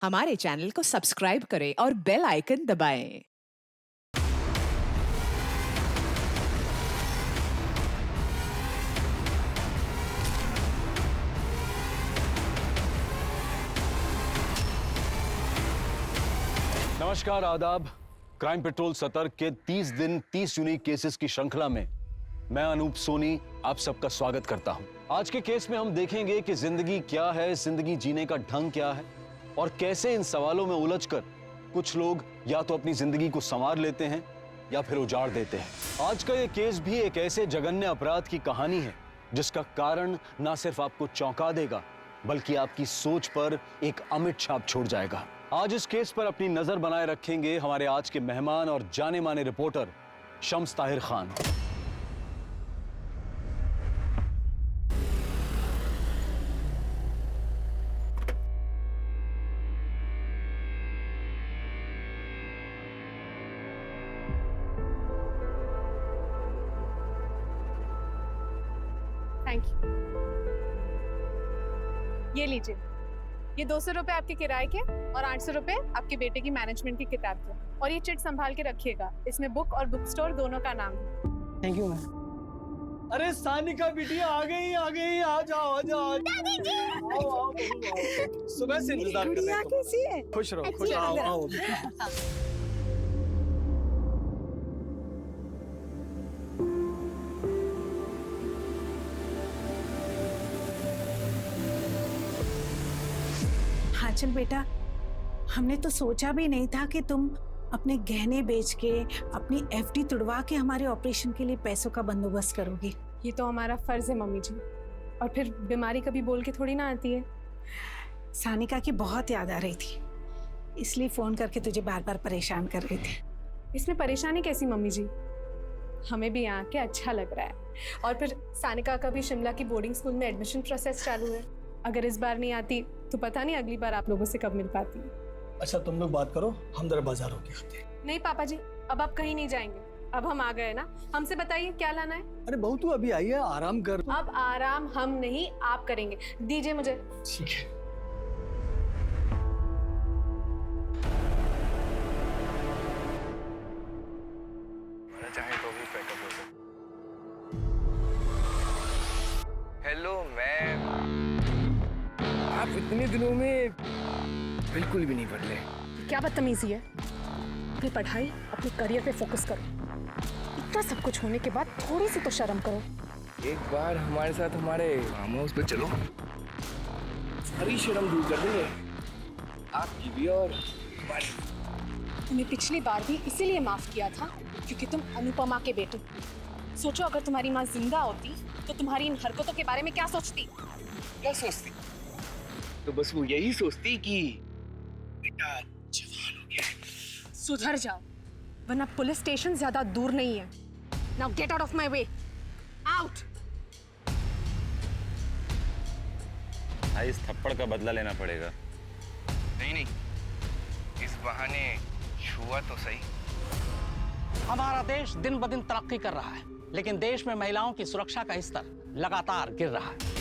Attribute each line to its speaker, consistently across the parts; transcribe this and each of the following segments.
Speaker 1: हमारे चैनल को सब्सक्राइब करें और बेल आइकन दबाएं।
Speaker 2: नमस्कार, आदाब। क्राइम पेट्रोल सतर्क के 30 दिन 30 यूनिक केसेस की श्रृंखला में मैं अनूप सोनी आप सबका स्वागत करता हूं। आज के केस में हम देखेंगे कि जिंदगी क्या है, जिंदगी जीने का ढंग क्या है और कैसे इन सवालों में उलझकर कुछ लोग या तो अपनी जिंदगी को संवार लेते हैं या फिर उजाड़ देते हैं। आज का ये केस भी एक ऐसे जघन्य अपराध की कहानी है जिसका कारण ना सिर्फ आपको चौंका देगा बल्कि आपकी सोच पर एक अमिट छाप छोड़ जाएगा। आज इस केस पर अपनी नजर बनाए रखेंगे हमारे आज के मेहमान और जाने माने reporter Shams Tahir Khan.
Speaker 3: Thank you. ये लीजिए, ये 200 रुपए आपके किराए के और 800 रुपए आपके बेटे की मैनेजमेंट की किताब के। और ये चिट संभाल के रखिएगा, इसमें बुक और बुक स्टोर दोनों का नाम है।
Speaker 4: Thank you ma'am.
Speaker 5: अरे सानिका बिटिया आ गई आ जाओ दादी जी। आओ सुबह से इंतजार कर रहे हैं।
Speaker 3: कैसी है?
Speaker 5: खुश रहो, खुश
Speaker 3: आओ,
Speaker 5: आओ।
Speaker 4: हाँ चल बेटा, हमने तो सोचा भी नहीं था कि तुम अपने गहने बेच के अपनी एफडी तुड़वा के हमारे ऑपरेशन के लिए पैसों का बंदोबस्त करोगी।
Speaker 3: ये तो हमारा फर्ज है मम्मी जी, और फिर बीमारी कभी बोल के थोड़ी ना आती है।
Speaker 4: सानिका की बहुत याद आ रही थी, इसलिए फोन करके तुझे बार बार परेशान कर रही थी।
Speaker 3: इसमें परेशानी कैसी मम्मी जी, हमें भी यहाँ के अच्छा लग रहा है। और फिर सानिका का भी शिमला की बोर्डिंग स्कूल में एडमिशन प्रोसेस चालू है। अगर इस बार नहीं आती तो पता नहीं अगली बार आप लोगों से कब मिल पाती।
Speaker 5: अच्छा तुम लोग बात करो, हम जरा बाजार होके आते हैं।
Speaker 3: नहीं पापा जी, अब आप कहीं नहीं जाएंगे, अब हम आ गए ना। हमसे बताइए क्या लाना है।
Speaker 5: अरे बहू तू अभी आई है, आराम कर।
Speaker 3: अब आराम हम नहीं आप करेंगे, दीजिए मुझे।
Speaker 5: ठीक है।
Speaker 6: चाहे तो भी पैकअप हो जाए। हेलो मैम, आप इतने दिनों में बिल्कुल भी नहीं बदले।
Speaker 3: क्या बदतमीजी है। अपनी पढ़ाई, अपने करियर पे फोकस करो। इतना सब कुछ होने के बाद थोड़ी सी तो शर्म करो।
Speaker 6: एक बार हमारे साथ हमारे फार्म हाउस पे चलो, सारी शर्म दूर कर देंगे आपकी भी और हमारी।
Speaker 3: तुम्हें पिछली बार भी इसीलिए माफ किया था क्योंकि तुम अनुपमा के बेटे। सोचो अगर तुम्हारी माँ जिंदा होती तो तुम्हारी इन हरकतों के बारे में क्या सोचती।
Speaker 6: क्या सोचती? तो बस वो यही सोचती कि बेटा जवान हो गया है।
Speaker 3: सुधर जाओ वरना पुलिस स्टेशन ज्यादा दूर नहीं है। Now get out of my way, out.
Speaker 7: इस थप्पड़ का बदला लेना पड़ेगा।
Speaker 6: नहीं, इस बहाने छुआ तो सही।
Speaker 8: हमारा देश दिन ब दिन तरक्की कर रहा है, लेकिन देश में महिलाओं की सुरक्षा का स्तर लगातार गिर रहा है।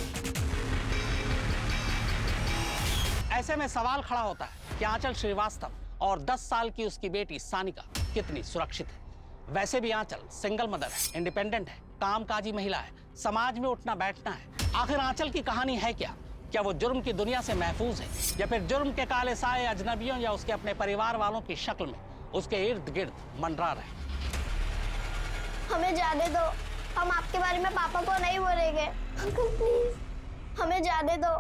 Speaker 8: ऐसे में सवाल खड़ा होता है कि आंचल श्रीवास्तव और 10 साल की उसकी बेटी सानिका कितनी सुरक्षित है। वैसे भी आंचल सिंगल मदर है, इंडिपेंडेंट है, कामकाजी महिला है, समाज में उठना बैठना है। आखिर आंचल की कहानी है क्या? क्या वो जुर्म की दुनिया से महफूज है या फिर जुर्म के काले साए अजनबियों या उसके अपने परिवार वालों की शक्ल में उसके इर्द गिर्द मंडरा रहे?
Speaker 9: हमें जाने दो, हम आपके बारे में पापा को नहीं बोलेंगे। अंकल प्लीज हमें जाने दो।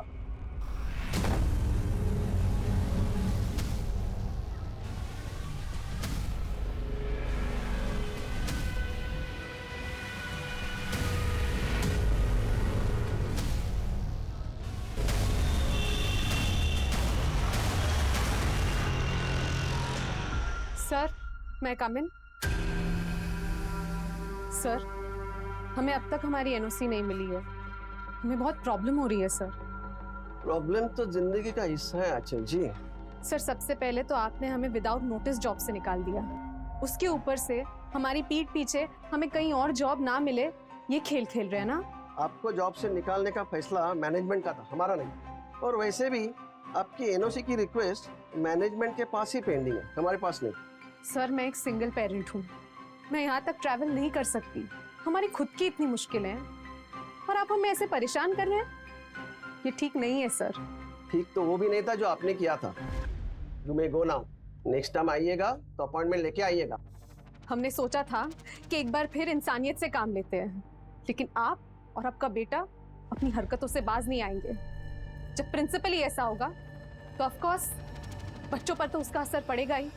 Speaker 3: सर, मैं कम इन? सर, हमें अब तक हमारी एनओसी नहीं मिली है। हमें बहुत प्रॉब्लम हो रही है सर।
Speaker 10: प्रॉब्लम तो जिंदगी का हिस्सा है आंचल जी।
Speaker 3: सर, सबसे पहले तो आपने हमें विदाउट नोटिस जॉब से निकाल दिया। उसके ऊपर से हमारी पीठ पीछे हमें कहीं और जॉब ना मिले, ये खेल खेल रहे हैं ना।
Speaker 10: आपको जॉब से निकालने का फैसला मैनेजमेंट का था, हमारा नहीं। और वैसे भी आपकी एनओसी की रिक्वेस्ट मैनेजमेंट के पास ही पेंडिंग है, हमारे पास नहीं।
Speaker 3: सर मैं एक सिंगल पेरेंट हूँ, मैं यहाँ तक ट्रैवल नहीं कर सकती। हमारी खुद की इतनी मुश्किलें हैं और आप हमें ऐसे परेशान कर रहे हैं, ये ठीक नहीं है सर।
Speaker 10: ठीक तो वो भी नहीं था जो आपने किया था। You may go now. Next time आइएगा तो अपॉइंटमेंट लेके आइएगा।
Speaker 3: हमने सोचा था कि एक बार फिर इंसानियत से काम लेते हैं, लेकिन आप और आपका बेटा अपनी हरकतों से बाज नहीं आएंगे। जब प्रिंसिपल ही ऐसा होगा तो ऑफ कोर्स बच्चों पर तो उसका असर पड़ेगा ही।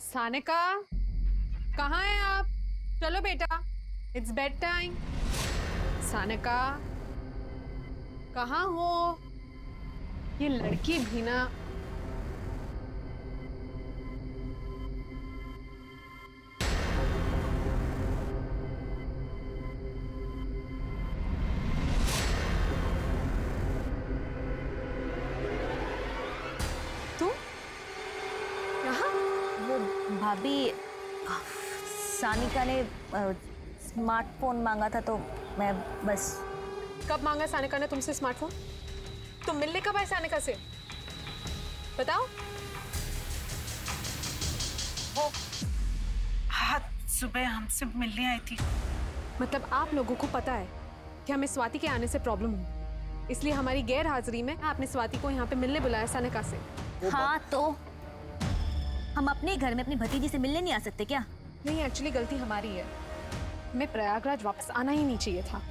Speaker 3: सानिका, कहाँ हैं आप? चलो बेटा, इट्स बेड टाइम। सानिका, कहाँ हो? ये लड़की भी ना। तू यहाँ?
Speaker 11: वो भाभी, सानिका ने स्मार्टफोन मांगा था तो मैं बस।
Speaker 3: कब मांगा सानिका ने तुमसे स्मार्टफोन? तुम मिलने कब आए सानिका से? बताओ।
Speaker 4: हाँ, सुबह हमसे मिलने आई थी।
Speaker 3: मतलब आप लोगों को पता है कि हमें स्वाति के आने से प्रॉब्लम है, इसलिए हमारी गैर हाजिरी में आपने स्वाति को यहाँ पे मिलने बुलाया सानिका से।
Speaker 11: हाँ तो हम अपने घर में अपनी भतीजी से मिलने नहीं आ सकते क्या?
Speaker 3: नहीं, एक्चुअली गलती हमारी है, हमें प्रयागराज वापस आना ही नहीं चाहिए था।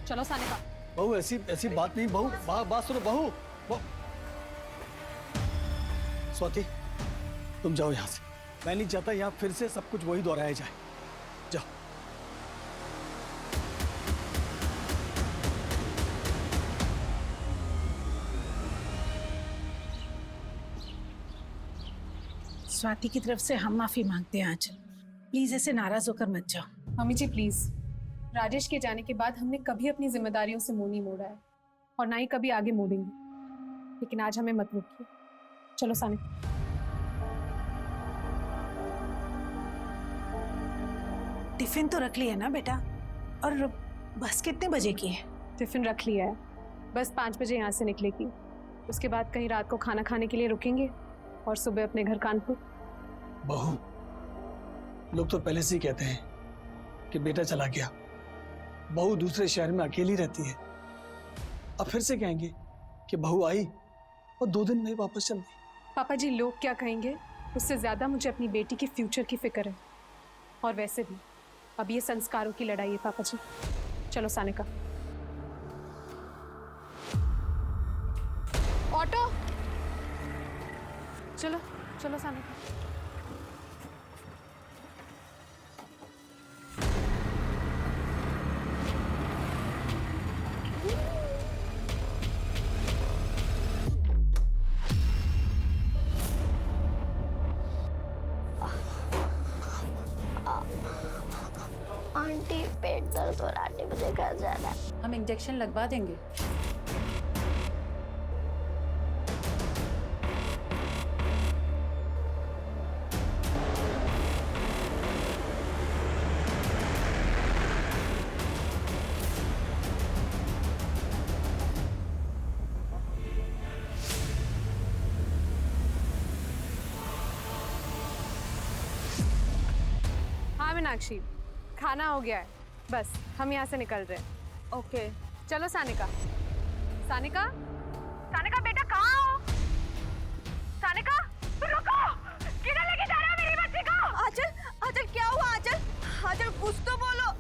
Speaker 3: चलो सानिका।
Speaker 5: बहू ऐसी बात नहीं। बहू बात सुनो। बहू स्वाति, तुम जाओ यहाँ से। मैं नहीं चाहता यहाँ फिर से सब कुछ वही दोहराया जाए। जाओ।
Speaker 4: स्वाति की तरफ से हम माफी मांगते हैं आंचल, प्लीज ऐसे नाराज होकर मत जाओ।
Speaker 3: मम्मी जी प्लीज, राजेश के जाने के बाद हमने कभी अपनी जिम्मेदारियों से मुंह नहीं मोड़ा है और ना ही कभी आगे मोड़ेंगे, लेकिन आज हमें मत रोकिए। चलो सानिका।
Speaker 4: टिफिन तो रख लिया ना बेटा? और बस कितने बजे की है?
Speaker 3: टिफिन रख लिया है, बस 5 बजे यहाँ से निकलेगी। उसके बाद कहीं रात को खाना खाने के लिए रुकेंगे और सुबह अपने घर कानपुर।
Speaker 5: बहू, लोग तो पहले से ही कहते हैं कि बेटा चला गया, बहू दूसरे शहर में अकेली रहती है। अब फिर से कहेंगे कि बहू आई और 2 दिन में ही वापस चल गई।
Speaker 3: पापा जी, लोग क्या कहेंगे उससे ज्यादा मुझे अपनी बेटी की फ्यूचर की फिक्र है। और वैसे भी अब ये संस्कारों की लड़ाई है पापा जी। चलो सानिका। ऑटो, चलो चलो सानिका।
Speaker 9: आंटी पेट दर्द हो रहा है, मुझे घर जाना है।
Speaker 11: हम इंजेक्शन लगवा देंगे।
Speaker 3: हाँ मीनाक्षी, खाना हो गया है, बस हम यहाँ से निकल रहे हैं। ओके चलो सानिका। सानिका, सानिका बेटा कहाँ हो? सानिका रुको, किधर लेके जा रहे हो मेरी बच्ची को?
Speaker 11: आंचल, आंचल क्या हुआ? आंचल, आंचल कुछ तो बोलो।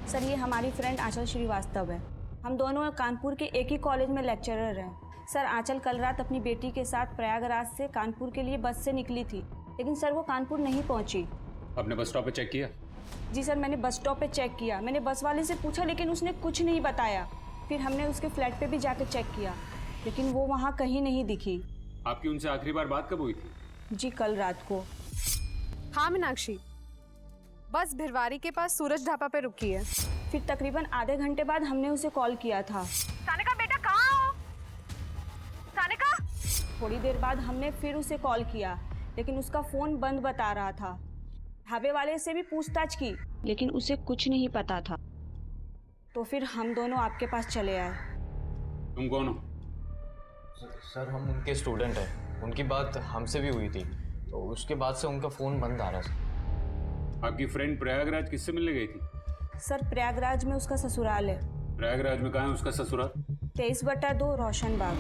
Speaker 11: सर, ये हमारी फ्रेंड आंचल श्रीवास्तव है। हम दोनों कानपुर के एक ही कॉलेज में लेक्चरर हैं। सर, आंचल कल रात अपनी बेटी के साथ प्रयागराज से कानपुर के लिए बस से निकली थी, लेकिन सर वो कानपुर नहीं पहुंची।
Speaker 7: आपने बस स्टॉप पे चेक किया?
Speaker 11: जी सर, मैंने बस स्टॉप पे चेक किया। मैंने बस वाले से पूछा लेकिन उसने कुछ नहीं बताया। फिर हमने उसके फ्लैट पे भी जाकर चेक किया, लेकिन वो वहाँ कहीं नहीं दिखी।
Speaker 7: आपकी उनसे आखिरी बार बात कब हुई थी?
Speaker 11: जी कल रात को।
Speaker 3: हाँ मीनाक्षी, बस भिरवारी के पास सूरज ढाबा पे रुकी है।
Speaker 11: फिर तकरीबन आधे घंटे बाद हमने उसे कॉल किया था।
Speaker 3: सानिका बेटा कहाँ हो? सानिका?
Speaker 11: थोड़ी देर बाद हमने फिर उसे कॉल किया, लेकिन उसका फ़ोन बंद बता रहा था। ढाबे वाले से भी पूछताछ की, लेकिन उसे कुछ नहीं पता था। तो फिर हम दोनों आपके पास चले आए।
Speaker 7: तुम कौन हो?
Speaker 12: सर हम उनके स्टूडेंट हैं। उनकी बात हमसे भी हुई थी, तो उसके बाद से उनका फ़ोन बंद आ रहा है।
Speaker 7: आपकी फ्रेंड प्रयागराज किससे मिलने गई थी?
Speaker 11: सर प्रयागराज में उसका ससुराल है।
Speaker 7: प्रयागराज में कहाँ है उसका ससुराल?
Speaker 11: 23/2 रोशन बाग।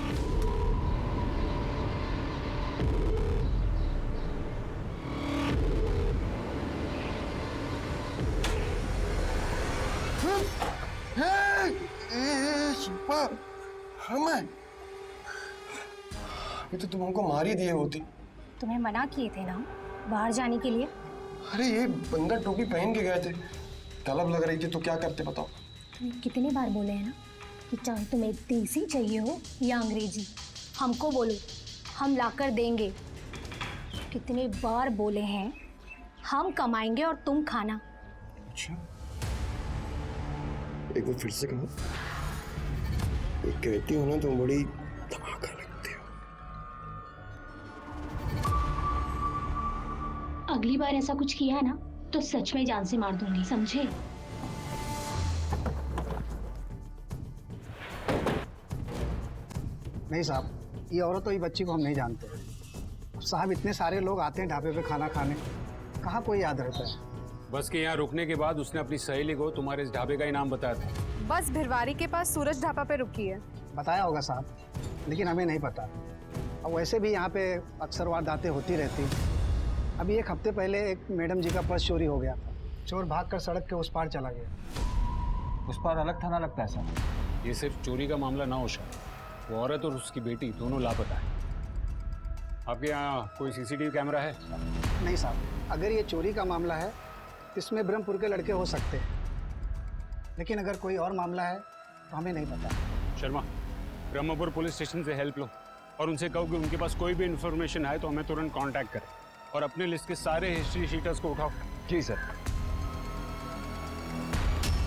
Speaker 6: ये तो तुम हमको मार ही दिए होती।
Speaker 9: तुम्हें मना किए थे ना बाहर जाने के लिए।
Speaker 6: अरे ये बंदा टोपी पहन के गए थे, तलब लग रही थी, तो क्या करते बताओ?
Speaker 9: तुम्हें कितने बार बोले हैं ना कि चाहे तुम्हें देसी चाहिए हो या अंग्रेजी, हमको बोलो, हम लाकर देंगे। कितने बार बोले हैं हम कमाएंगे और तुम खाना।
Speaker 6: अच्छा, एक बार फिर से कहो। एक कहती हो ना तुम बड़ी धमाका लगती हो।
Speaker 9: अगली बार ऐसा कुछ किया ना तो सच में जान से मार दूंगी, समझे?
Speaker 5: नहीं साहब, ये औरत और ये बच्ची को हम नहीं जानते। साहब इतने सारे लोग आते हैं ढाबे पे खाना खाने, कहाँ कोई याद रहता है।
Speaker 7: बस के यहाँ रुकने के बाद उसने अपनी सहेली को तुम्हारे इस ढाबे का इनाम बताया था।
Speaker 3: बस भिरवारी के पास सूरज ढाबा पे रुकी है।
Speaker 5: बताया होगा साहब, लेकिन हमें नहीं पता। और वैसे भी यहाँ पे अक्सर वारदातें होती रहती। अभी एक हफ्ते पहले एक मैडम जी का पर्स चोरी हो गया था। चोर भागकर सड़क के उस पार चला गया।
Speaker 2: उस पर अलग थाना लगता है सर।
Speaker 7: ये सिर्फ चोरी का मामला ना हो शायद, वो औरत और उसकी बेटी दोनों लापता है। आपके यहाँ कोई सीसीटीवी कैमरा है?
Speaker 5: नहीं साहब, अगर ये चोरी का मामला है इसमें ब्रह्मपुर के लड़के हो सकते हैं, लेकिन अगर कोई और मामला है तो हमें नहीं पता।
Speaker 7: शर्मा, ब्रह्मपुर पुलिस स्टेशन से हेल्प लो और उनसे कहो कि उनके पास कोई भी इन्फॉर्मेशन है तो हमें तुरंत कांटेक्ट करें, और अपने लिस्ट के सारे हिस्ट्री शीटर्स को उठाओ।
Speaker 2: जी सर।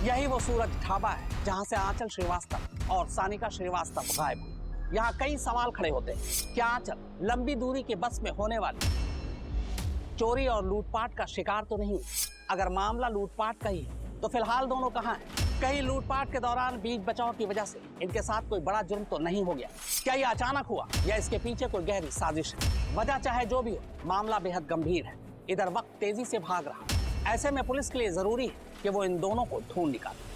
Speaker 8: यही वो सूरज ढाबा है जहां से आंचल श्रीवास्तव और सानिका श्रीवास्तव गायब हुई। यहाँ कई सवाल खड़े होते हैं। क्या आंचल लंबी दूरी के बस में होने वाली चोरी और लूटपाट का शिकार तो नहीं? अगर मामला लूटपाट का ही है तो फिलहाल दोनों कहाँ हैं? कहीं लूटपाट के दौरान बीच बचाव की वजह से इनके साथ कोई बड़ा जुर्म तो नहीं हो गया? क्या ये अचानक हुआ या इसके पीछे कोई गहरी साजिश है? वजह चाहे जो भी हो, मामला बेहद गंभीर है। इधर वक्त तेजी से भाग रहा। ऐसे में पुलिस के लिए जरूरी है कि वो इन दोनों को ढूंढ निकाले।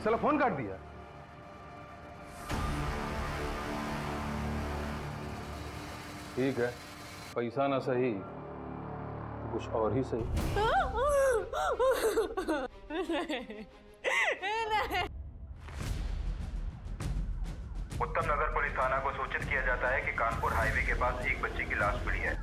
Speaker 2: साला फोन काट दिया। ठीक है, पैसा ना सही तो कुछ और ही सही।
Speaker 13: उत्तम नगर पुलिस थाना को सूचित किया जाता है कि कानपुर हाईवे के पास एक बच्ची की लाश मिली है।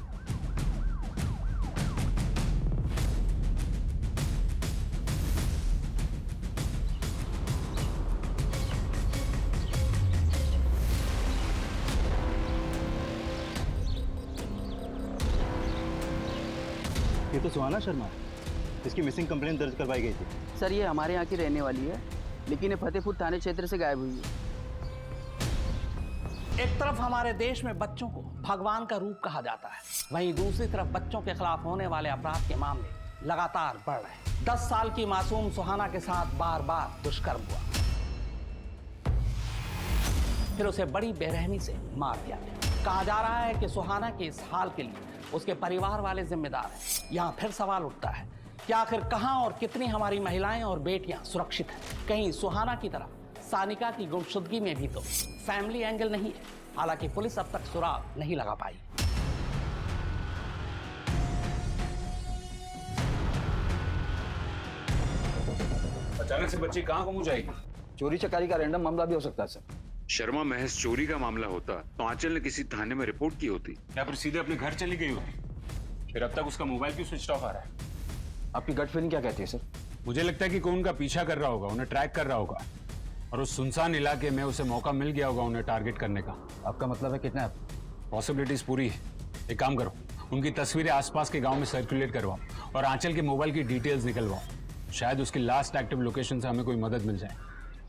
Speaker 14: ये तो सुहाना शर्मा है, इसकी मिसिंग कंप्लेंट दर्ज करवाई गई थी।
Speaker 15: सर ये हमारे यहाँ की रहने वाली है, लेकिन ये फतेहपुर थाने क्षेत्र से गायब हुई है।
Speaker 8: एक तरफ हमारे देश में बच्चों को भगवान का रूप कहा जाता है, वहीं दूसरी तरफ बच्चों के खिलाफ होने वाले अपराध के मामले लगातार बढ़ रहे हैं। 10 साल की मासूम सुहाना के साथ बार बार दुष्कर्म हुआ, फिर उसे बड़ी बेरहमी से मार दिया गया। कहा जा रहा है कि सुहाना के इस हाल के लिए उसके परिवार वाले जिम्मेदार हैं। यहाँ फिर सवाल उठता है कि आखिर कहां और कितनी हमारी महिलाएं और बेटियां सुरक्षित हैं? कहीं सुहाना की तरह सानिका की गुमशुदगी में भी तो फैमिली एंगल नहीं है। हालांकि पुलिस अब तक सुराग नहीं लगा पाई।
Speaker 7: अचानक से बच्ची कहाँ गुम जाएगी?
Speaker 14: चोरी चकारी का रैंडम मामला भी हो सकता है सर।
Speaker 16: शर्मा महज चोरी का मामला होता तो आंचल ने किसी थाने में रिपोर्ट की होती
Speaker 7: या फिर सीधे अपने घर चली गई होती। फिर अब तक उसका मोबाइल क्यों स्विच ऑफ आ रहा है?
Speaker 14: आपकी गट फीलिंग क्या कहती है सर?
Speaker 7: मुझे लगता है कि कोई उनका पीछा कर रहा होगा, उन्हें ट्रैक कर रहा होगा, और उस सुनसान इलाके में उसे मौका मिल गया होगा उन्हें टारगेट करने का।
Speaker 14: आपका मतलब है किडनैप?
Speaker 7: पॉसिबिलिटीज पूरी है। एक काम करो, उनकी तस्वीरें आसपास के गांव में सर्कुलेट करवाओ और आंचल के मोबाइल की डिटेल्स निकलवाओ। शायद उसकी लास्ट एक्टिव लोकेशन से हमें कोई मदद मिल जाए।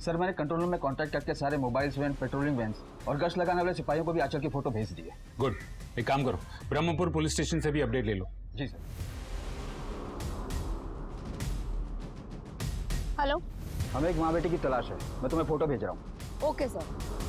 Speaker 15: सर मैंने कंट्रोल रूम में कांटेक्ट करके सारे मोबाइल्स वैन, पेट्रोलिंग वैन और गश्त लगाने वाले सिपाहियों को भी आंचल की फोटो भेज दी है।
Speaker 7: गुड। एक काम करो, ब्रह्मपुर पुलिस स्टेशन से भी अपडेट ले लो।
Speaker 15: जी सर।
Speaker 9: हेलो,
Speaker 15: हमें एक माँ बेटी की तलाश है, मैं तुम्हें फोटो भेज रहा हूँ।
Speaker 9: Okay sir.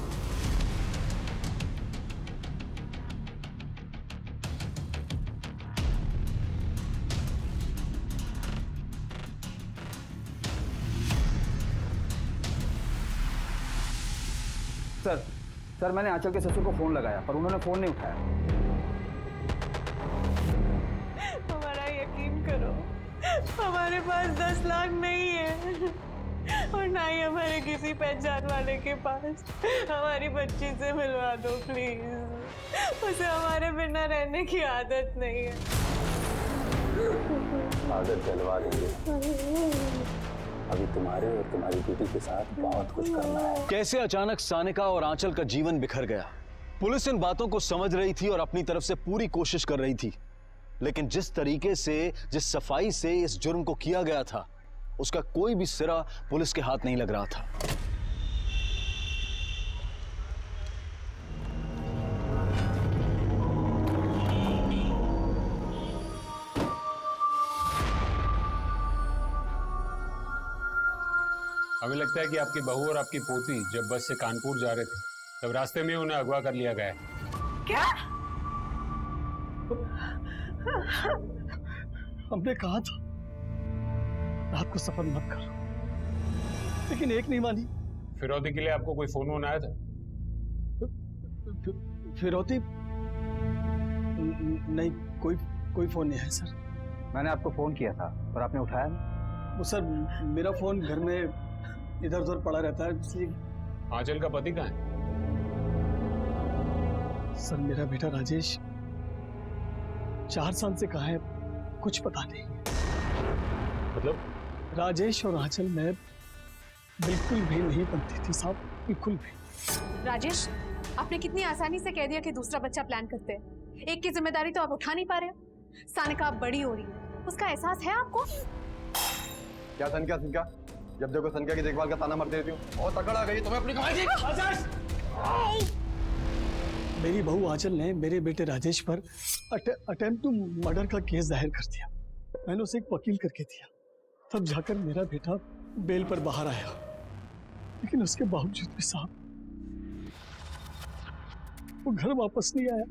Speaker 15: सर मैंने आंचल के ससुर को फोन लगाया पर उन्होंने फोन नहीं उठाया।
Speaker 17: हमारा यकीन करो, हमारे पास 10 लाख नहीं है और ना ही हमारे किसी पहचान वाले के पास। हमारी बच्ची से मिलवा दो प्लीज, उसे हमारे बिना रहने की आदत नहीं है।
Speaker 14: आदत दिलवा देंगे। अभी तुम्हारे और तुम्हारी बेटी के साथ बहुत कुछ करना है।
Speaker 2: कैसे अचानक सानिका और आंचल का जीवन बिखर गया। पुलिस इन बातों को समझ रही थी और अपनी तरफ से पूरी कोशिश कर रही थी, लेकिन जिस तरीके से, जिस सफाई से इस जुर्म को किया गया था, उसका कोई भी सिरा पुलिस के हाथ नहीं लग रहा था।
Speaker 7: हमें लगता है कि आपकी बहू और आपकी पोती जब बस से कानपुर जा रहे थे तब रास्ते में उन्हें अगवा कर लिया गया है।
Speaker 17: क्या?
Speaker 5: हमने कहा था रात को सफर मत करो, लेकिन एक नहीं मानी।
Speaker 7: फिरौती के लिए आपको कोई फोन वोन आया था?
Speaker 5: फिरौती नहीं, कोई फोन नहीं है सर।
Speaker 15: मैंने आपको फोन किया था पर आपने उठाया नहीं।
Speaker 5: वो सर मेरा फोन घर में इधर उधर पड़ा रहता है, इसलिए।
Speaker 7: आंचल का पति कहाँ है?
Speaker 5: सर मेरा बेटा राजेश 4 साल से कहाँ है कुछ पता नहीं।
Speaker 7: मतलब?
Speaker 5: राजेश और आंचल में बिल्कुल भी नहीं बनती थी साहब, बिल्कुल भी।
Speaker 3: राजेश, आपने कितनी आसानी से कह दिया कि दूसरा बच्चा प्लान करते हैं। एक की जिम्मेदारी तो आप उठा नहीं पा रहे हो। सानिका आप बड़ी हो रही है, उसका एहसास है आपको?
Speaker 18: क्या सनका जब देखो सनका की देखभाल का ताना मारती रहती हूँ। और तकड़ आ गई तुम्हें अपनी कमाई की।
Speaker 5: मेरी बहू आंचल ने मेरे बेटे राजेश पर अटेम्प्ट टू मर्डर का केस दायर कर दिया। मैंने उसे एक वकील करके दिया, तब जाकर मेरा बेटा बेल पर बाहर आया, लेकिन उसके बावजूद भी साहब वो घर वापस नहीं आया।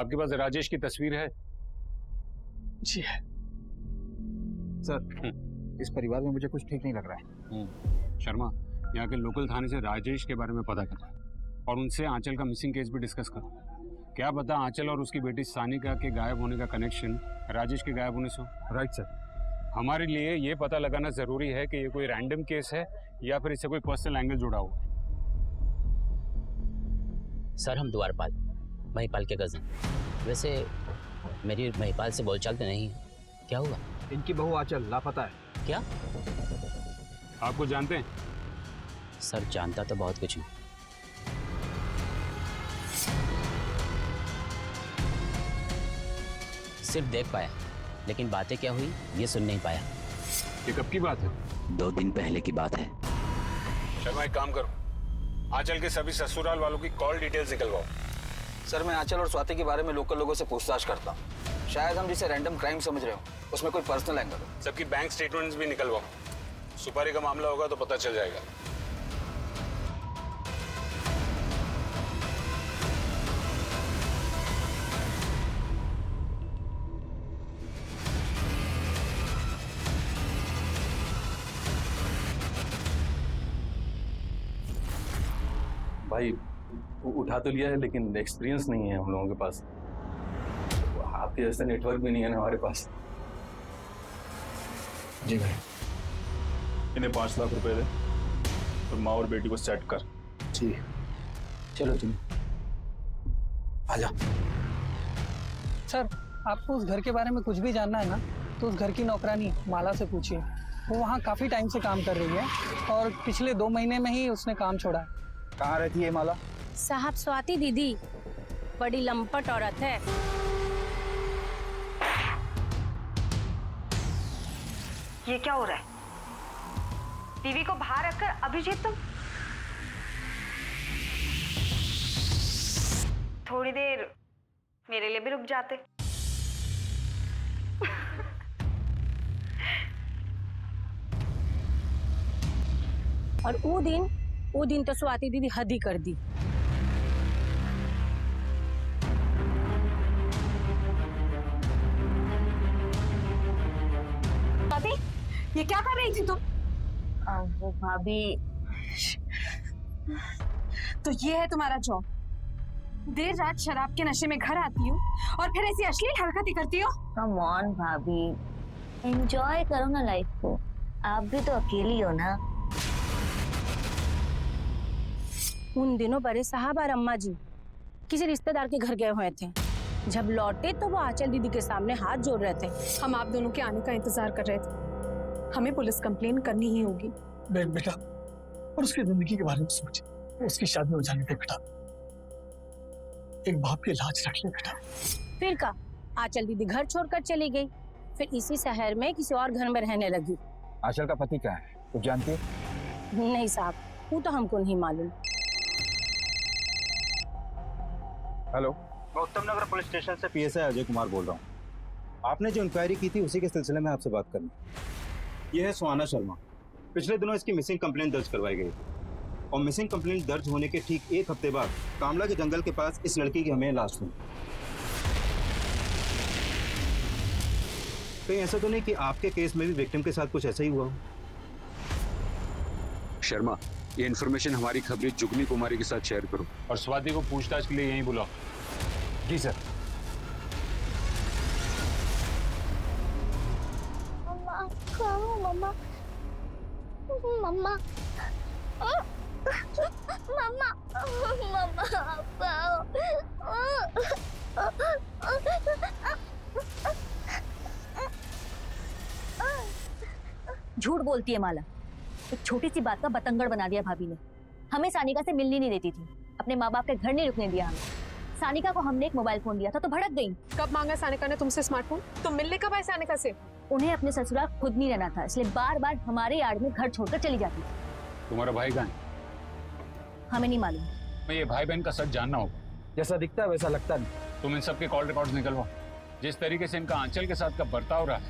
Speaker 7: आपके पास राजेश की तस्वीर है?
Speaker 5: जी है
Speaker 15: सर। इस परिवार में मुझे कुछ ठीक नहीं लग रहा है।
Speaker 7: शर्मा, यहाँ के लोकल थाने से राजेश के बारे में पता करो और उनसे आंचल का मिसिंग केस भी डिस्कस करो। क्या पता आंचल और उसकी बेटी सानिका के गायब होने का कनेक्शन राजेश के गायब होने से हो।
Speaker 15: Right sir.
Speaker 7: हमारे लिए ये पता लगाना जरूरी है कि ये कोई रैंडम केस है या फिर इससे कोई पर्सनल एंगल जुड़ा हुआ।
Speaker 19: सर हम द्वारपाल, महिपाल के कज़न। वैसे मेरी महिपाल से बोलचाल तो नहीं है, क्या हुआ?
Speaker 15: इनकी बहू आंचल लापता है।
Speaker 19: क्या?
Speaker 7: आपको जानते हैं?
Speaker 19: सर जानता तो बहुत कुछ हूँ। सिर्फ देख पाया, लेकिन बातें क्या हुई ये सुन नहीं पाया।
Speaker 7: ये कब की बात है?
Speaker 19: 2 दिन पहले की बात है।
Speaker 7: शर्मा एक काम करो, आंचल के सभी ससुराल वालों की कॉल डिटेल्स निकलवाओ।
Speaker 15: सर मैं आंचल और स्वाति के बारे में लोकल लोगों से पूछताछ करता हूँ। शायद हम जिसे रैंडम क्राइम समझ रहे हो उसमें कोई पर्सनल एंगल हो।
Speaker 7: सबकी बैंक स्टेटमेंट्स भी निकलवाओ। सुपारी का मामला होगा तो पता चल जाएगा।
Speaker 14: भाई उठा तो लिया है लेकिन एक्सपीरियंस नहीं है हम लोगों के पास। आपके जैसा नेटवर्क भी नहीं है ना हमारे पास।
Speaker 18: जी भाई। इन्हें 5 लाख रुपए दे और माँ और बेटी को सेट कर।
Speaker 14: जी। चलो तुम आजा।
Speaker 5: सर, आपको उस घर के बारे में कुछ भी जानना है ना, तो उस घर की नौकरानी माला से पूछिए। वो वहाँ काफ़ी टाइम से काम कर रही है और पिछले 2 महीने में ही उसने काम छोड़ा है।
Speaker 14: कहाँ रहती है माला?
Speaker 9: साहब स्वाति दीदी बड़ी लंपट औरत है।
Speaker 11: ये क्या हो रहा है? टीवी को बाहर रखकर अभिजीत तुम थोड़ी देर मेरे लिए भी रुक जाते।
Speaker 9: और वो दिन तो स्वाति दीदी हद ही कर दी।
Speaker 11: स्वाति, ये क्या कर रही थी तुम?
Speaker 17: वो भाभी,
Speaker 3: तो ये है तुम्हारा जॉब? देर रात शराब के नशे में घर आती हो और फिर ऐसी अश्लील हरकतें करती हो?
Speaker 17: कम ऑन भाभी, एंजॉय करो ना लाइफ को। आप भी तो अकेली हो ना।
Speaker 9: उन दिनों बड़े साहब और अम्मा जी किसी रिश्तेदार के घर गए हुए थे। जब लौटे तो वो आंचल दीदी के सामने हाथ जोड़ रहे थे।
Speaker 3: हम आप दोनों के आने का इंतजार कर रहे थे। हमें पुलिस कंप्लेन करनी ही होगी।
Speaker 5: बेटा, और उसकी जिंदगी के बारे में सोच, उसकी शादी हो जाने दे बेटा। एक बाप की लाज रख ले बेटा।
Speaker 9: फिर का आंचल दीदी घर छोड़कर चली गई, फिर इसी शहर में किसी और घर में रहने लगी।
Speaker 14: आंचल का पति क्या है, तुम जानती है?
Speaker 9: नहीं साहब, वो तो हमको नहीं मालूम।
Speaker 20: हेलो, मैं उत्तम नगर पुलिस स्टेशन से PSI अजय कुमार बोल रहा हूँ। आपने जो इंक्वायरी की थी उसी के सिलसिले में आपसे बात करनी। यह है सुहाना शर्मा। पिछले दिनों इसकी मिसिंग कंप्लेंट दर्ज करवाई गई और मिसिंग कंप्लेंट दर्ज होने के ठीक 1 हफ्ते बाद कामला के जंगल के पास इस लड़की की हमें लाश मिली। कहीं ऐसा तो नहीं कि आपके केस में भी विक्टिम के साथ कुछ ऐसा ही हुआ हो?
Speaker 7: शर्मा, ये इन्फॉर्मेशन हमारी खबरी जुगनी कुमारी के साथ शेयर करो और स्वाति को पूछताछ के लिए यहीं बुलाओ।
Speaker 14: जी सर।
Speaker 9: मम्मा, मम्मा, मम्मा, मम्मा,
Speaker 17: झूठ बोलती है माला। एक छोटी सी बात का बतंगड़ बना दिया भाभी ने। हमें सानिका से मिलनी नहीं देती थी, अपने माँ बाप के घर नहीं रुकने दिया हमें। सानिका को हमने एक मोबाइल फोन दिया था तो भड़क गई।
Speaker 3: कब मांगा सानिका ने तुमसे स्मार्टफोन? तुम मिलने कब आए सानिका से?
Speaker 17: उन्हें अपने ससुराल खुद नहीं रहना था, इसलिए बार बार हमारे यार्ड में घर छोड़कर चली जाती थी।
Speaker 7: तुम्हारा भाई कहाँ है?
Speaker 17: हमें नहीं मालूम।
Speaker 7: मैं ये भाई बहन का सच जानना होगा।
Speaker 14: जैसा दिखता है वैसा लगता नहीं।
Speaker 7: तुम इन सबके कॉल रिकॉर्ड्स निकलवाओ। जिस तरीके से इनका आंचल के साथ का बर्ताव रहा है,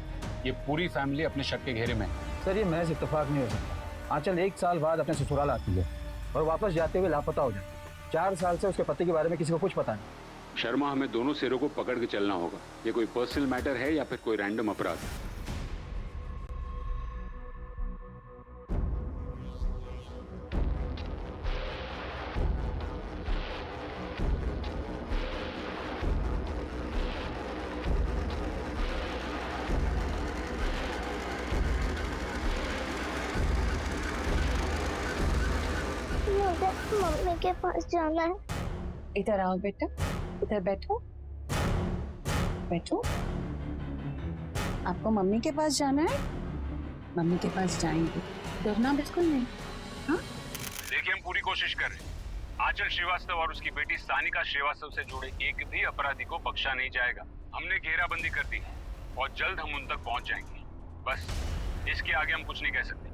Speaker 7: ये पूरी फैमिली अपने शक के घेरे में है।
Speaker 14: सर, ये महज इत्तेफाक नहीं हो सकता। आंचल 1 साल बाद अपने ससुराल आती है और वापस जाते हुए लापता हो जाती है। 4 साल से उसके पति के बारे में किसी को कुछ पता नहीं।
Speaker 7: शर्मा, हमें दोनों सिरों को पकड़ के चलना होगा। ये कोई पर्सनल मैटर है या फिर कोई रैंडम अपराध है?
Speaker 9: मम्मी के पास जाना है।
Speaker 17: इधर आओ बेटा, इधर बैठो बैठो। आपको मम्मी के पास जाना है? मम्मी के पास जाएंगे, डरना बिल्कुल नहीं। हाँ,
Speaker 7: देखिए, हम पूरी कोशिश कर रहे हैं। आंचल श्रीवास्तव और उसकी बेटी सानिका श्रीवास्तव से जुड़े एक भी अपराधी को बख्शा नहीं जाएगा। हमने घेराबंदी कर दी है और जल्द हम उन तक पहुंच जाएंगे। बस इसके आगे हम कुछ नहीं कह सकते।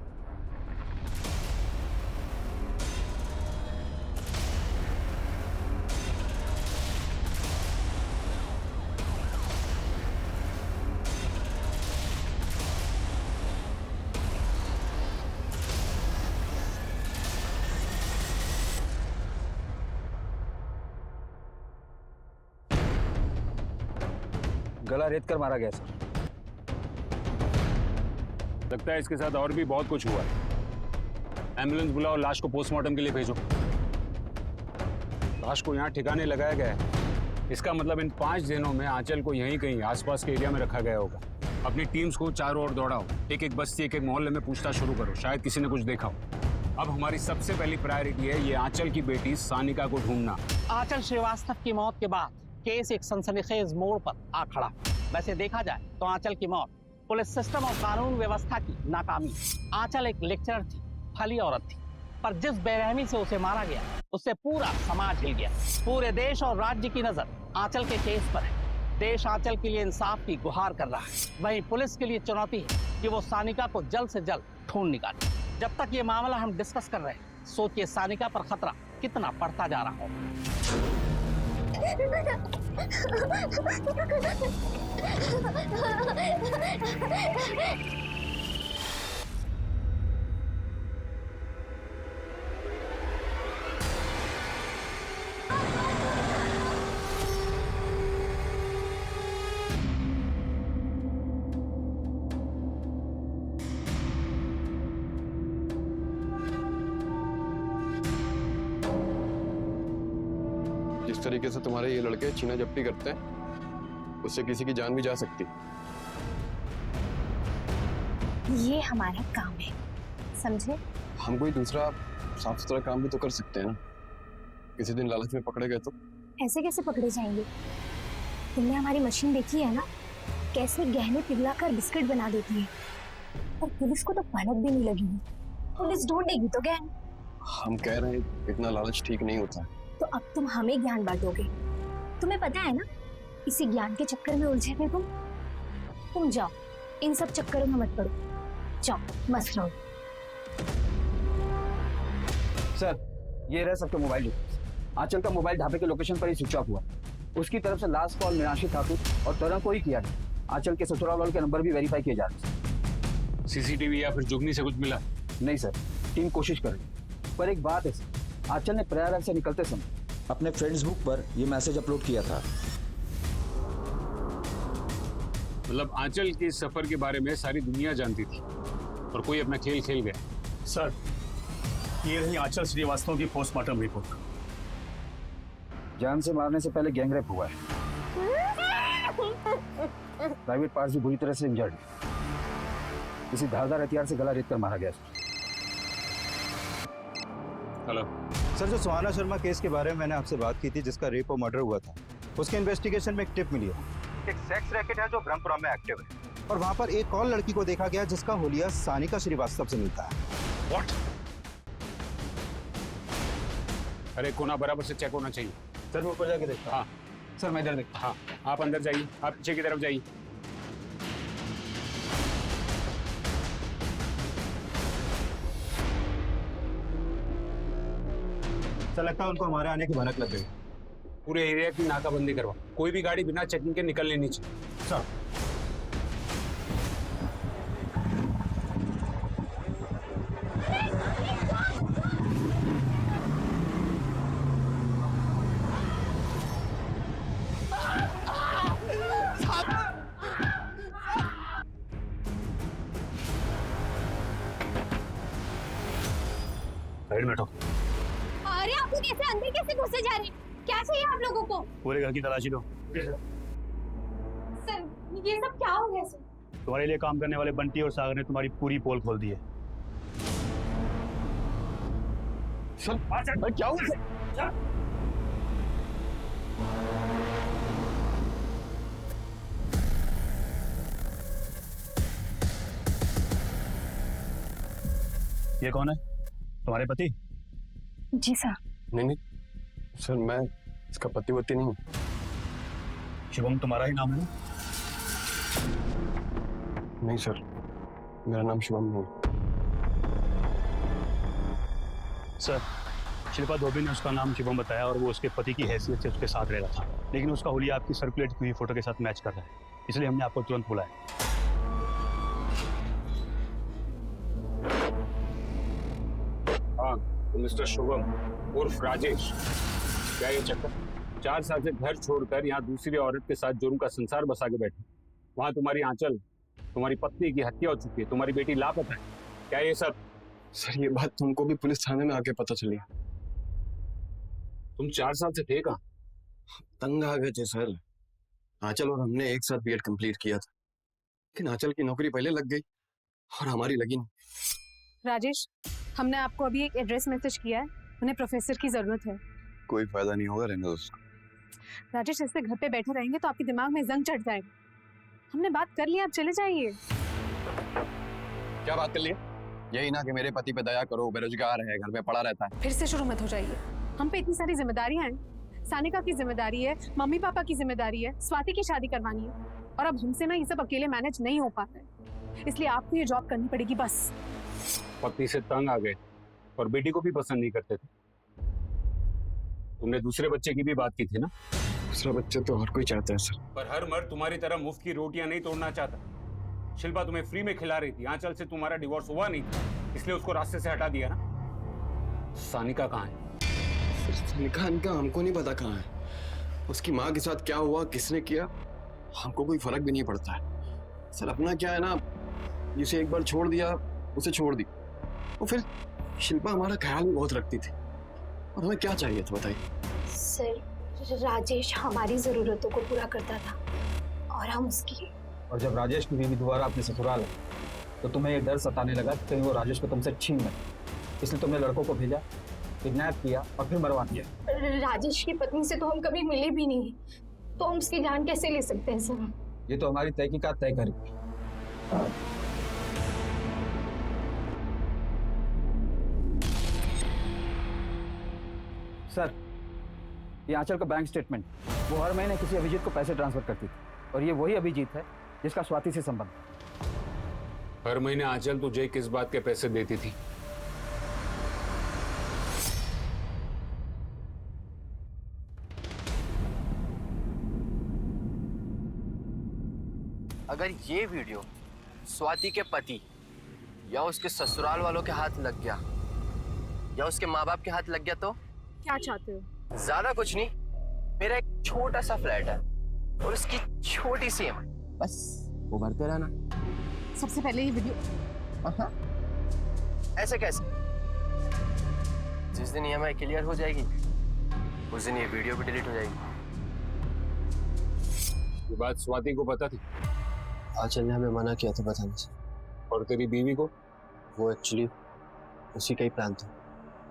Speaker 14: गला रेत कर मारा गया सर।
Speaker 7: लगता है इसके साथ और भी बहुत कुछ हुआ है। एम्बुलेंस बुलाओ, लाश को पोस्टमार्टम के लिए भेजो। लाश को यहाँ ठिकाने लगाया गया है। इसका मतलब इन 5 दिनों में आंचल को यहीं कहीं आसपास के एरिया में रखा गया होगा। अपनी टीम्स को चारों ओर दौड़ाओ, एक एक बस्ती, एक एक मोहल्ले में पूछताछ शुरू करो। शायद किसी ने कुछ देखा हो। अब हमारी सबसे पहली प्रायोरिटी है ये आंचल की बेटी सानिका को ढूंढना।
Speaker 8: आंचल श्रीवास्तव की मौत के बाद केस एक सनसनीखेज मोड़ पर आ खड़ा। वैसे देखा जाए तो आंचल की मौत पुलिस सिस्टम और कानून व्यवस्था की नाकामी। आंचल एक लेक्चरर थी, भली औरत थी, पर जिस बेरहमी से उसे मारा गया उससे पूरा समाज हिल गया। पूरे देश और राज्य की नजर आंचल के केस पर है। देश आंचल के लिए इंसाफ की गुहार कर रहा है। वहीं पुलिस के लिए चुनौती है कि वो सानिका को जल्द से जल्द ढूंढ निकाले। जब तक ये मामला हम डिस्कस कर रहे हैं, सोचिए सानिका पर खतरा कितना बढ़ता जा रहा हो।
Speaker 18: जिस तरीके से तुम्हारे ये लड़के छीना झपटी करते हैं उससे किसी की जान भी जा सकती।
Speaker 9: ये हमारा काम है, समझे?
Speaker 18: हम कोई दूसरा साफ सुथरा काम भी तो कर सकते हैं ना। किसी दिन लालच में पकड़े गए तो
Speaker 9: ऐसे कैसे पकड़े जाएंगे? तुमने हमारी मशीन देखी है ना, कैसे गहने पिघलाकर बिस्किट बना देती है, और पुलिस को तो भनक भी नहीं लगी। पुलिस ढूंढेगी तो गहने।
Speaker 18: हम कह रहे हैं इतना लालच ठीक नहीं होता।
Speaker 9: तो अब तुम हमें ज्ञान बांटोगे। तुम्हें पता है ना, इसी ज्ञान के चक्कर में उलझे थे तुम जाओ, इन सब चक्करों में मत पड़ो, जाओ मस्त रहो।
Speaker 15: सर, ये रहे सबके मोबाइल डिटेल्स। आंचल का मोबाइल ढाबे के लोकेशन पर ही स्विच ऑफ हुआ। उसकी तरफ से लास्ट कॉल मीनाक्षी ठाकुर और तरह को ही किया है। आंचल के ससुराल वालों के नंबर भी वेरीफाई किए जा रहे हैं।
Speaker 7: सीसीटीवी या फिर जुगनी से कुछ मिला?
Speaker 15: नहीं सर, टीम कोशिश कर रही है, पर एक बात है सर, आंचल ने प्रयागराज से निकलते समय
Speaker 21: अपने फेसबुक पर ये मैसेज अपलोड किया था।
Speaker 7: मतलब आंचल के सफर के बारे में सारी दुनिया जानती थी और कोई अपना खेल खेल गया।
Speaker 22: सर, ये रही आंचल श्रीवास्तव की पोस्टमार्टम रिपोर्ट।
Speaker 15: जान से मारने से पहले गैंगरेप हुआ है। प्राइवेट पार्ट्स भी बुरी तरह से इंजर्ड है। किसी धारदार हथियार से गला रेत कर मारा गया।
Speaker 7: हेलो
Speaker 20: सर, जो सुहाना शर्मा केस के बारे में मैंने आपसे बात की थी, जिसका रेप और मर्डर हुआ था, उसके इन्वेस्टिगेशन में एक टिप मिली है। एक सेक्स रैकेट है जो ब्रह्मपुरा में एक्टिव है, और वहां पर एक और लड़की को देखा गया जिसका हुलिया सानिका श्रीवास्तव से मिलता है।
Speaker 7: व्हाट? अरे कोना बराबर से चेक होना चाहिए।
Speaker 20: सर, मैं ऊपर जाके देखता।
Speaker 7: हाँ
Speaker 15: सर, मैं इधर देखता।
Speaker 7: हाँ, आप अंदर जाइए, आप पीछे की तरफ जाइए।
Speaker 20: सर, लगता है उनको हमारे आने की भनक लग गई।
Speaker 7: पूरे एरिया की नाकाबंदी करवा, कोई भी गाड़ी बिना चेकिंग के निकलनी नहीं चाहिए।
Speaker 20: सर,
Speaker 22: साइड में बैठो।
Speaker 9: अरे आप लोग ऐसे अंदर कैसे घुसे जा रहे हैं? क्या चाहिए आप लोगों को?
Speaker 22: पूरे घर की तलाशी लो।
Speaker 9: सर, ये सब क्या हो गया सर?
Speaker 22: तुम्हारे लिए काम करने वाले बंटी और सागर ने तुम्हारी पूरी पोल खोल दी है।
Speaker 15: सर, क्या हुआ?
Speaker 22: ये कौन है? तुम्हारे पति?
Speaker 9: जी सर।
Speaker 18: नहीं सर, मैं इसका पति वती नहीं हूँ।
Speaker 22: शिवम तुम्हारा ही नाम है?
Speaker 18: नहीं सर, मेरा नाम शिवम नहीं है।
Speaker 22: सर, शिल्पा धोबी ने उसका नाम शिवम बताया और वो उसके पति की हैसियत से उसके साथ रह रहा था, लेकिन उसका हुलिया आपकी सर्कुलेट की हुई फोटो के साथ मैच कर रहा है, इसलिए हमने आपको तुरंत बुलाया।
Speaker 7: हाँ, तो मिस्टर शुभम उर्फ राजेश, क्या ये चक्कर? 4 साल से घर छोड़कर यहाँ दूसरी औरत के साथ जुर्म का संसार बसा के बैठे। वहाँ तुम्हारी आंचल, तुम्हारी पत्नी की हत्या हो चुकी है, तुम्हारी बेटी लापता है। क्या ये सब?
Speaker 18: सर, ये बात तुमको भी पुलिस थाने में आके पता चली।
Speaker 7: तुम 4 साल से थे कहाँ?
Speaker 18: तंग आ गए थे सर। आंचल और हमने एक साथ बीएड कंप्लीट किया था, लेकिन आंचल की नौकरी पहले लग गई और हमारी लगी नहीं।
Speaker 3: राजेश, हमने आपको अभी एक एड्रेस मैसेज किया है, उन्हें प्रोफेसर की जरूरत है।
Speaker 18: कोई फायदा नहीं होगा, रहने दो उसको।
Speaker 3: राजेश, ऐसे घर पे बैठे रहेंगे तो आपके दिमाग में जंग चढ़ जाएगा। हमने बात कर ली, आप चले जाइए।
Speaker 18: क्या बात कर लिए? यही ना कि मेरे पति पे दया करो, बेरोजगार है, घर में पड़ा रहता है।
Speaker 3: फिर से शुरू मत हो जाइए। हम पे इतनी सारी जिम्मेदारियां हैं। सानिका की जिम्मेदारी है, मम्मी पापा की जिम्मेदारी है, स्वाति की शादी करवानी है, और अब हमसे ना ये सब अकेले मैनेज नहीं हो पाता है, इसलिए आपको ये जॉब करनी पड़ेगी बस।
Speaker 7: पति से तंग आ गए और बेटी को भी पसंद नहीं करते थे। तुमने दूसरे बच्चे की भी बात की थी ना?
Speaker 6: दूसरा बच्चा तो हर कोई चाहता है सर।
Speaker 7: पर हर मर्द तुम्हारी तरह मुफ्त की रोटियां नहीं तोड़ना चाहता। शिल्पा तुम्हें फ्री में खिला रही थी, आंचल से तुम्हारा डिवोर्स हुआ नहीं था, इसलिए उसको रास्ते से हटा दिया ना। सानिका कहाँ है?
Speaker 6: सानिका इनका हमको नहीं पता कहाँ है। उसकी माँ के साथ क्या हुआ, किसने किया, हमको कोई फर्क भी नहीं पड़ता है सर। अपना क्या है ना, जिसे एक बार छोड़ दिया उसे छोड़ दी। और फिर शिल्पा हमारा ख्याल भी बहुत रखती थी, और हमें क्या चाहिए था बताइए?
Speaker 9: सर, राजेश हमारी जरूरतों को पूरा करता था और हम उसकी।
Speaker 15: और जब राजेश की बीवी दोबारा अपने ससुराल आई तो तुम्हें ये डर सताने लगा कि कहीं वो राजेश को तुमसे छीन ले, इसलिए तुमने लड़कों को भेजा, किडनैप किया और फिर मरवा दिया।
Speaker 9: राजेश की पत्नी से तो हम कभी मिले भी नहीं, तो हम उसकी जान कैसे ले सकते हैं सर?
Speaker 15: ये तो हमारी तहकीकात तय करेगी। सर, ये आंचल का बैंक स्टेटमेंट, वो हर महीने किसी अभिजीत को पैसे ट्रांसफर करती थी, और ये वही अभिजीत है जिसका स्वाति से संबंध।
Speaker 7: हर महीने आंचल तुझे किस बात के पैसे देती थी?
Speaker 12: अगर ये वीडियो स्वाति के पति या उसके ससुराल वालों के हाथ लग गया या उसके माँ बाप के हाथ लग गया तो
Speaker 3: क्या चाहते हो?
Speaker 12: ज्यादा कुछ नहीं, मेरा एक छोटा सा फ्लैट है और उसकी छोटी सी EMI, बस वो भरते रहना।
Speaker 3: सबसे पहले ये वीडियो।
Speaker 12: ऐसे कैसे? जिस दिन EMI क्लियर हो जाएगी उस दिन ये वीडियो भी डिलीट हो जाएगी।
Speaker 7: ये बात स्वाति को पता थी?
Speaker 12: आंचल ने हमें मना किया था बताने से।
Speaker 7: और तेरी बीवी को?
Speaker 12: वो एक्चुअली उसी का ही प्लान था।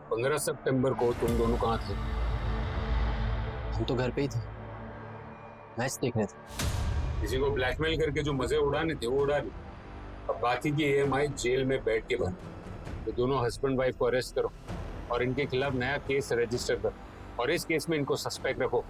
Speaker 7: 15 सितंबर को तुम दोनों कहाँ थे?
Speaker 12: हम तो घर पे ही थे, मैच देख रहे थे।
Speaker 7: किसी को ब्लैकमेल करके जो मजे उड़ाने थे वो उड़ा लिए। अब बाकी की EMI जेल में बैठ के भर। तो दोनों हस्बैंड वाइफ को अरेस्ट करो और इनके खिलाफ नया केस रजिस्टर करो, और इस केस में इनको सस्पेक्ट रखो।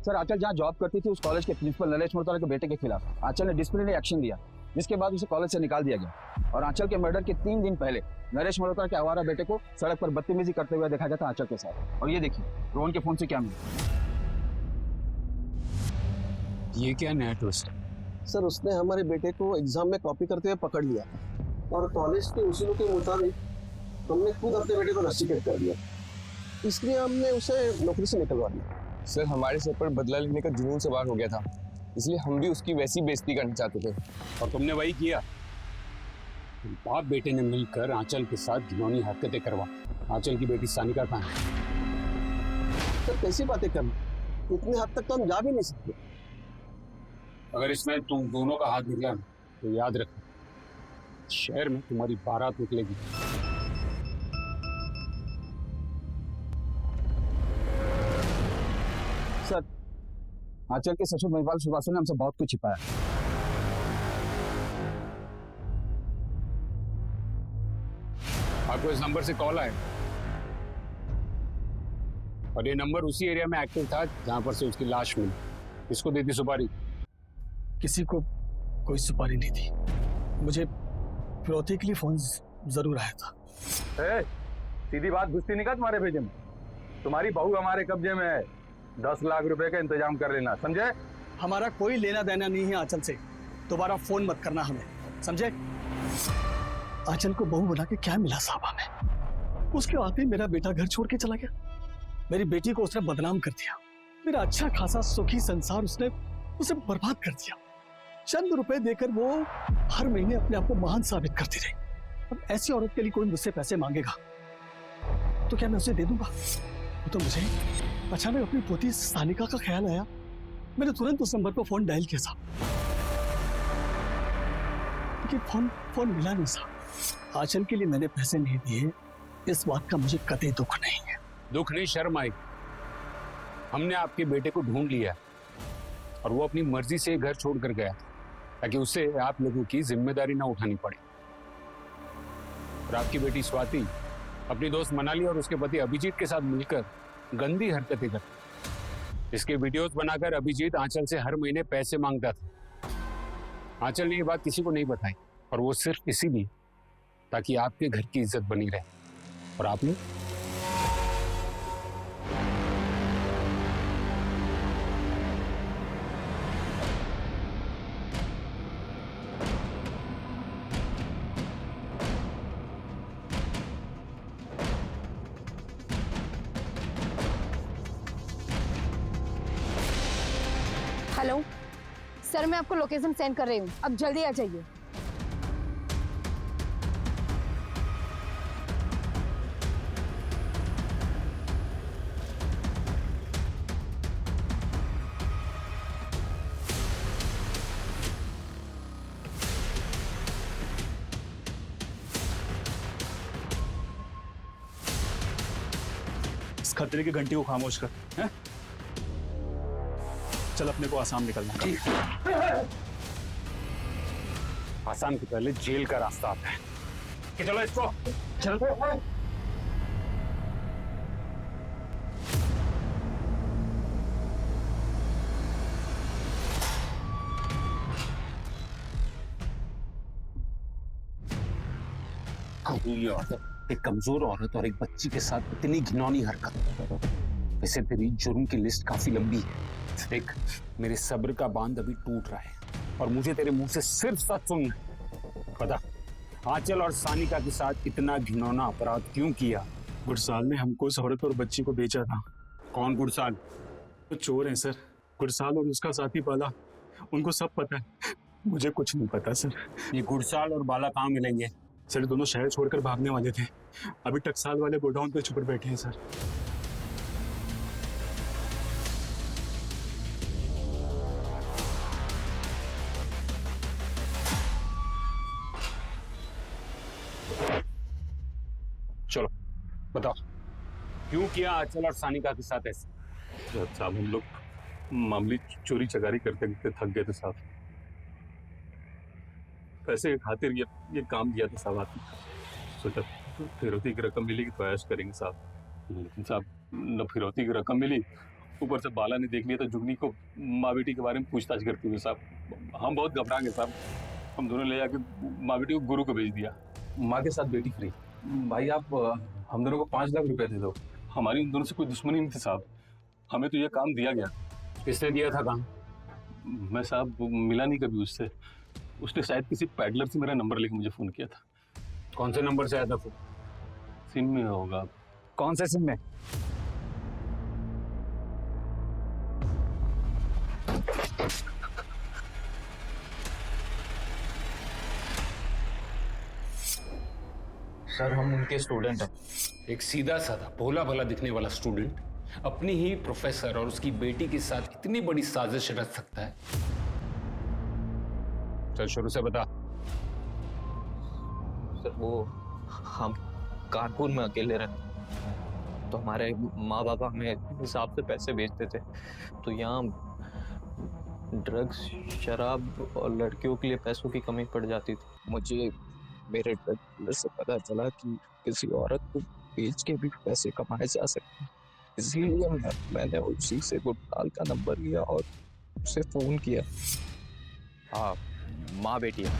Speaker 15: सर, आंचल जहाँ जॉब करती थी उस कॉलेज के प्रिंसिपल नरेश मोहता के बेटे के खिलाफ आंचल ने डिसिप्लिनरी एक्शन लिया, जिसके बाद उसे कॉलेज से निकाल दिया गया। और आंचल के मर्डर के 3 दिन पहले नरेश मोहता के आवारा बेटे को सड़क पर बदतमीजी करते हुए देखा गया था आंचल के साथ। और ये देखिए रोहन के फोन से क्या मिला।
Speaker 7: ये क्या नया ट्विस्ट?
Speaker 6: सर, उसने हमारे बेटे को एग्जाम में कॉपी करते हुए पकड़ लिया और कॉलेज के उसूलों के मुताबिक हमने खुद अपने बेटे को रस्टिकेट कर दिया, इसलिए हमने उसे नौकरी से निकलवा दिया।
Speaker 12: सर, हमारे सर पर बदला लेने का जुनून सवार हो गया था, इसलिए हम भी उसकी वैसी बेइज्जती करना चाहते थे।
Speaker 7: और तुमने वही किया। तुम बाप बेटे ने मिलकर आंचल के साथ घिनौनी हरकतें करवा। आंचल की बेटी सानिका कहाँ है?
Speaker 6: सर, कैसी बातें करना, इतने हद तक तो हम जा भी नहीं सकते।
Speaker 7: अगर इसमें तुम दोनों का हाथ निकला तो याद रखना, शहर में तुम्हारी बारात निकलेगी।
Speaker 15: सर, आंचल के ससुर महिपाल श्रीवास्तव ने हमसे बहुत कुछ छिपाया।
Speaker 7: आपको इस नंबर से कॉल आया और ये नंबर उसी एरिया में एक्टिव था जहां पर से उसकी लाश मिली। किसको दी थी सुपारी?
Speaker 5: किसी को कोई सुपारी नहीं थी, मुझे फिरौती के लिए फोन जरूर आया था।
Speaker 14: सीधी बात घुसती नहीं का तुम्हारे भेजे में? तुम्हारी बहू हमारे कब्जे में है, 10 लाख रुपए का इंतजाम कर लेना, समझे?
Speaker 5: हमारा कोई लेना देना नहीं है आंचल से, दोबारा फोन मत करना हमें, समझे? आंचल को बहू बना के क्या मिला साहब हमें? उसके आते मेरा बेटा घर छोड़ के चला गया, मेरी बेटी को उसने बदनाम कर दिया, मेरा अच्छा खासा सुखी संसार उसने उसे बर्बाद कर दिया। चंद रुपए देकर वो हर महीने अपने आप को महान साबित करती रही। अब ऐसी औरत के लिए कोई मुझसे पैसे मांगेगा तो क्या मैं उसे दे दूंगा? तो मुझे अचानक अपनी पोती सानिका का ख्याल आया मैंने तुरंत उस नंबर पर फोन डायल किया साहब, लेकिन फोन मिला नहीं साहब। आंचल के लिए मैंने पैसे नहीं दिए, इस बात का मुझे कतई दुख नहीं है।
Speaker 7: दुख नहीं, शर्म आई। हमने आपके बेटे को ढूंढ लिया और वो अपनी मर्जी से घर छोड़कर गया ताकि उससे आप लोगों की जिम्मेदारी ना उठानी पड़े। और आपकी बेटी स्वाति अपनी दोस्त मनाली और उसके पति अभिजीत के साथ मिलकर गंदी हरकतें करती। इसके वीडियोस बनाकर अभिजीत आंचल से हर महीने पैसे मांगता था। आंचल ने ये बात किसी को नहीं बताई और वो सिर्फ इसीलिए ताकि आपके घर की इज्जत बनी रहे। और आपने
Speaker 1: हेलो सर, मैं आपको लोकेशन सेंड कर रही हूँ, अब जल्दी आ जाइए।
Speaker 22: इस खतरे की घंटी को खामोश कर, हैं? चल अपने को आसाम निकलना है।
Speaker 7: आसाम के पहले जेल का रास्ता आता है कि चलो इसको चल। एक कमजोर औरत और एक बच्ची के साथ इतनी घिनौनी हरकत। वैसे तेरी जुर्म की लिस्ट काफी लंबी है। देख, मेरे सब्र का बांध अभी टूट रहा है और मुझे तेरे मुंह से सिर्फ सच सुनना है। बता, आंचल और सानिका के साथ इतना घिनौना अपराध क्यों किया?
Speaker 22: गुरसाल ने हमको उस औरत और बच्ची को बेचा था।
Speaker 7: कौन गुरसाल?
Speaker 22: तो चोर हैं सर, गुरसाल और उसका साथी बाला, उनको सब पता है, मुझे कुछ नहीं पता सर।
Speaker 7: ये गुरसाल और बाला कहाँ मिलेंगे?
Speaker 22: सर दोनों शहर छोड़कर भागने वाले थे, अभी टकसाल वाले गोडाउन पे छुप बैठे हैं सर।
Speaker 7: चलो बताओ, क्यों किया आंचल और सानिका के साथ ऐसे?
Speaker 14: साहब हम लोग मामूली चोरी चकारी करते करते थक गए थे साहब, पैसे की खातिर ये काम किया था साहब। आपने सोचा फिरौती की रकम मिलेगी तो ऐश करेंगे साहब, लेकिन साहब न फिरौती की रकम मिली, ऊपर से बाला ने देख लिया तो जुगनी को माँ बेटी के बारे में पूछताछ करते हुए साहब हम बहुत घबरा गए साहब। हम दोनों ले जाके माँ बेटी को गुरु को भेज दिया।
Speaker 21: माँ के साथ बेटी फ्री। भाई आप हम दोनों को 5 लाख रुपए दे दो।
Speaker 14: हमारी उन दोनों से कोई दुश्मनी नहीं थी साहब, हमें तो ये काम दिया गया।
Speaker 7: किसने दिया था काम?
Speaker 14: मैं साहब मिला नहीं कभी उससे, उसने शायद किसी पैडलर से मेरा नंबर लेके मुझे फोन किया था।
Speaker 7: कौन से नंबर से आया था फोन?
Speaker 14: सिम में होगा।
Speaker 15: कौन से सिम में?
Speaker 21: सर हम उनके स्टूडेंट हैं।
Speaker 7: एक सीधा साधा भोला भला दिखने वाला स्टूडेंट अपनी ही प्रोफेसर और उसकी बेटी के साथ इतनी बड़ी साजिश रच सकता है? चल शुरू से बता।
Speaker 12: सर वो हम कानपुर में अकेले रहते, तो हमारे माँ बाप हमें हिसाब से पैसे भेजते थे, तो यहाँ ड्रग्स, शराब और लड़कियों के लिए पैसों की कमी पड़ जाती थी। मुझे मेरे ड्रग डीलर से पता चला कि किसी औरत को बेच के भी पैसे कमाए जा सकते हैं, इसीलिए मैंने उसी से गुरसाल का नंबर लिया और उसे फ़ोन किया। हाँ, माँ बेटी है,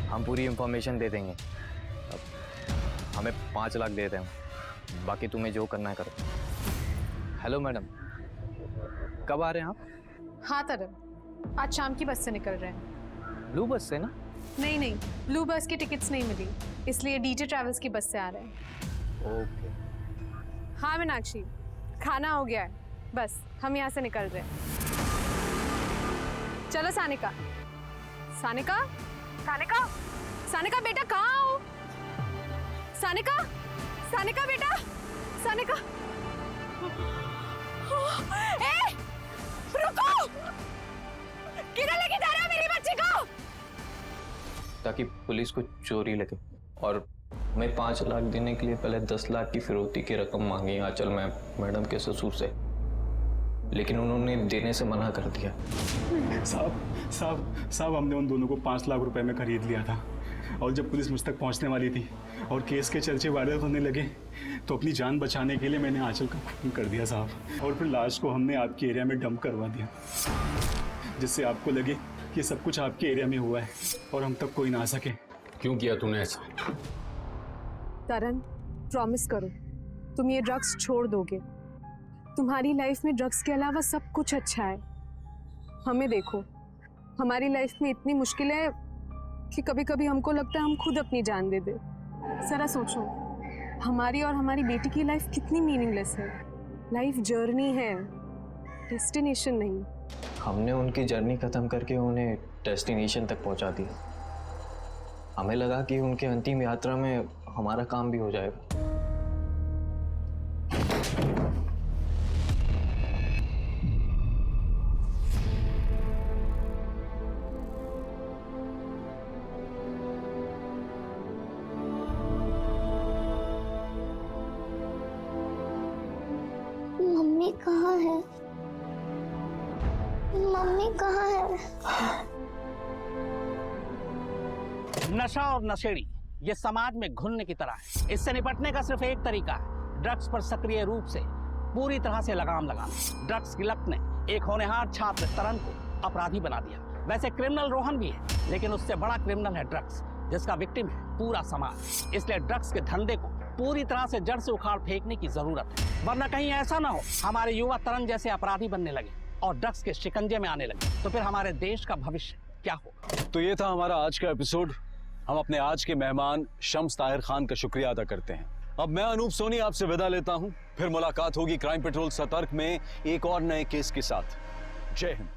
Speaker 12: हम पूरी इंफॉर्मेशन दे देंगे। अब हमें 5 लाख दे दें, बाकी तुम्हें जो करना है करो। हेलो मैडम, कब आ रहे हैं आप?
Speaker 3: हाँ तरन, आज शाम की बस से निकल रहे हैं।
Speaker 12: ब्लू बस से ना?
Speaker 3: नहीं, ब्लू बस की टिकट्स नहीं मिली, इसलिए डीजे ट्रैवल्स की बस से आ रहे हैं।
Speaker 12: ओके।
Speaker 3: हाँ मीनाक्षी, खाना हो गया है, बस हम यहाँ से निकल रहे हैं। चलो सानिका, सानिका, सानिका, सानिका बेटा कहाँ हो? सानिका, सानिका बेटा, सानिका। ए,
Speaker 1: रुको! किधर लेके जा रहे हो मेरी बच्ची को?
Speaker 12: ताकि पुलिस को चोरी लगे। और मैं 5 लाख देने के लिए पहले 10 लाख की फिरौती की रकम मांगी आंचल मैडम के ससुर से, लेकिन उन्होंने देने से मना कर दिया।
Speaker 22: साहब हमने उन दोनों को 5 लाख रुपए में खरीद लिया था, और जब पुलिस मुझ तक पहुंचने वाली थी और केस के चर्चे वायरल होने लगे तो अपनी जान बचाने के लिए मैंने आंचल का खून कर दिया साहब, और फिर लाश को हमने आपके एरिया में डंप करवा दिया, जिससे आपको लगे कि सब कुछ आपके एरिया में हुआ है और हम तक कोई ना आ सके।
Speaker 7: क्यों किया तूने ऐसा?
Speaker 3: तरन, प्रॉमिस करो तुम ये ड्रग्स छोड़ दोगे। तुम्हारी लाइफ में ड्रग्स के अलावा सब कुछ अच्छा है। हमें देखो, हमारी लाइफ में इतनी मुश्किलें हैं कि कभी कभी हमको लगता है हम खुद अपनी जान दे दे। जरा सोचो, हमारी और हमारी बेटी की लाइफ कितनी मीनिंगलेस है। लाइफ जर्नी है, डेस्टिनेशन नहीं।
Speaker 12: हमने उनकी जर्नी खत्म करके उन्हें डेस्टिनेशन तक पहुंचा दिया। हमें लगा कि उनके अंतिम यात्रा में हमारा काम भी हो जाएगा।
Speaker 4: मम्मी कहाँ है? मम्मी कहाँ है?
Speaker 8: नशा और नशेड़ी ये समाज में घुलने की तरह है। इससे निपटने का सिर्फ एक तरीका है, ड्रग्स पर सक्रिय रूप से पूरी तरह से लगाम लगाना। ड्रग्स की लत ने एक होनहार छात्र तरन को अपराधी बना दिया। वैसे क्रिमिनल रोहन भी है, लेकिन उससे बड़ा क्रिमिनल है ड्रग्स, जिसका विक्टिम है पूरा समाज। इसलिए ड्रग्स के धंधे को पूरी तरह से जड़ से उखाड़ फेंकने की जरूरत है, वरना कहीं ऐसा ना हो हमारे युवा तरन जैसे अपराधी बनने लगे और ड्रग्स के शिकंजे में आने लगे, तो फिर हमारे देश का भविष्य क्या होगा।
Speaker 2: तो ये था हमारा आज का एपिसोड। हम अपने आज के मेहमान शम्स ताहिर खान का शुक्रिया अदा करते हैं। अब मैं अनूप सोनी आपसे विदा लेता हूं। फिर मुलाकात होगी क्राइम पेट्रोल सतर्क में एक और नए केस के साथ। जय हिंद।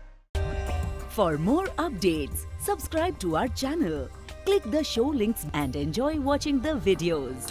Speaker 10: For more updates subscribe to our channel, click the show links and enjoy watching the videos.